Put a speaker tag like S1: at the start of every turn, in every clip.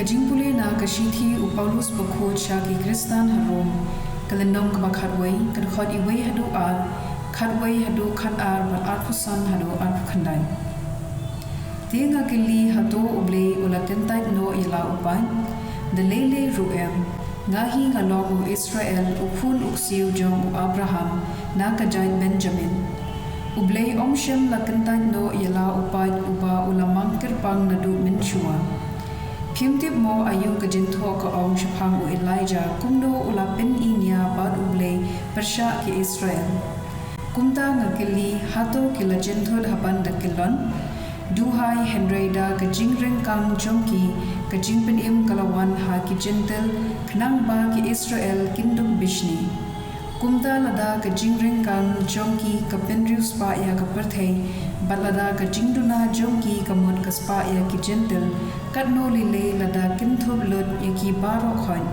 S1: jingpule na shithi u Paulus bakho cha ki Kristan harom kalendong ka khatway kan khot iway hadu ar khatway hadu khat ar ban ar puson hadu ar khandai tinga kili hatu Blei ula tentai no ila upan de lele ruem ngahi ngalong Israel ukhun uksiu jong Abraham na kajai Benjamin Blei omshem la tentai no ila upan uba ulamang kirpang nadu minchua Pimtip mo ayung kajinto ka ong shapang u Elijah kumdo ula pen inya bad Blei persya ki Israel kumta ngakili hato kila jintod haban dakilon Duhai Henreda ka jingring kang jongki ka jingpenim kalawan ha ki gentle knang ba ki Israel kindum bishni kumta lada ka jingring kang jongki ka bynriew spa ya ka perthei balada ka jingduna jongki ka mot ka spa ya ki gentle katno lile lada kinthub lot ya ki baro khon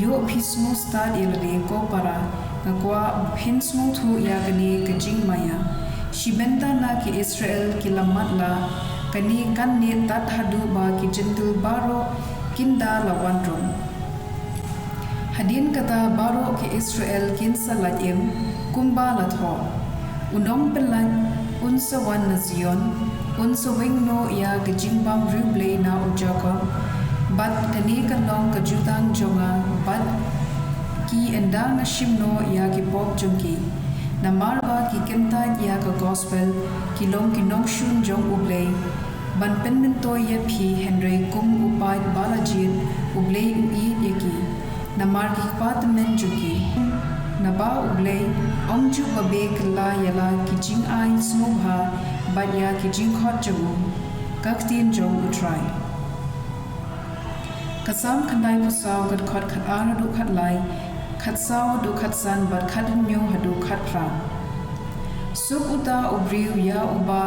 S1: yo phismo start ilale ko para ngakwa phinsmo thu ya gani ka jingmaya Shibenta na ki Israel ki lamatla kani kan ne tat hadu ba ki gentle baro kinda lawandron hadin kata baro ki Israel kin salatim kumba latho unong pelan unsa wan na Zion unsa wingno ya ki jingbam Blei na ujaka bat kani kanong ka jutang jonga bat ki enda na shimno ya ki pop jongki na marba ki kenta ya ka gospel ki long kinong shun jong Blei ban penmento ye phi Henry kum upai balajin Blei ui yeki na mar ki patmen juki na ba Blei omju babe kla yala ki jingai smobha ba ya ki jingkhot jamu ktien jong utrai kasam khandai pusaw gat khot khat ar du khat lai khat saw du khat san bat khat nyo hadu khat pra suk uta beiñ ya uba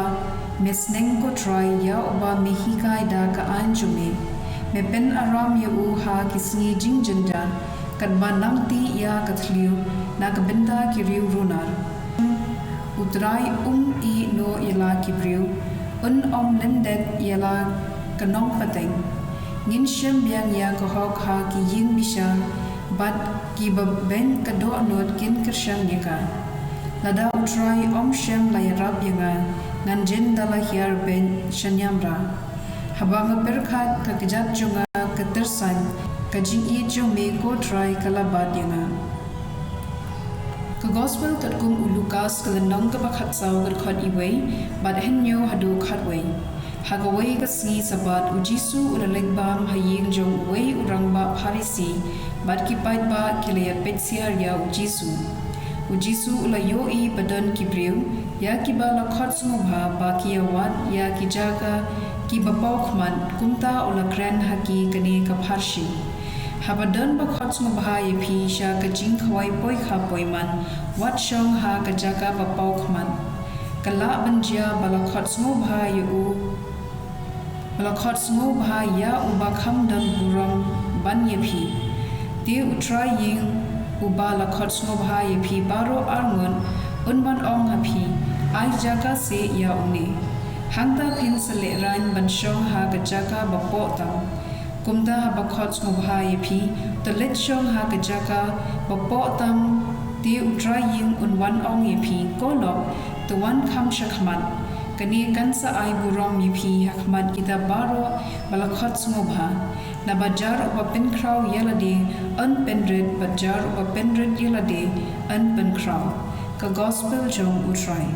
S1: jingsneng ko try ya uba mihikai da ka anjume me pen aram ya u ha kisngi jingjinja kan banam ti ya kathliu na ka benda ki riu runar utrai ïohi ila ki beiñ lyndet yala kanong pateng ngin shem biang ya ko hok ha ki jingmisha bat kiba beiñ ka do not kin kirsang yaka lada utrai shem la yarab yanga ngan jen dala hiar beiñ shanyamra haba ma perkhat ka kijat jonga ka tersan ka jingïaishah me ko try kala bad yanga ka gospel kat kum Lucas kalandong ka bakhat saw kat khot iway bat ïohi hadu khatway Hagaway kasngi sabat ujisu ulalegbam haying jong way urangba parisi bat kipait ba kilaya petsiar ya ujisu ulayo'i badan kibriu ya kiba lakhot sumubha ba kiyawat ya kijaga kiba paukman kumta ulakren haki kani kapharshi habadan bakhot sumubha ye phi sha ka jingkhawai poi kha poiman wat shong ha ka jaga ba paukman kala banjia balakhot sumubha ye u Malakhot smoob ha ya uba kham dan buram ban yepi. Dia utrai ying uba lakhot smoob ha yepi baro arngun unban ong hapi. Ai jaga se ya une. Hangta pin sele rain ban shong ha ka jaga bapo tam. Kumda ha bakhot smoob ha yepi. Telet shong ha ka jaga bapo tam. Dia utrai ying unwan ong yepi kolok tuan kham shakman. Kani kansa ay buram yipi hakmat kita baro balakhot smobha na bajar upa penkraw yalade unpenred bajar upa penred yalade unpenkraw ka gospel jong utrai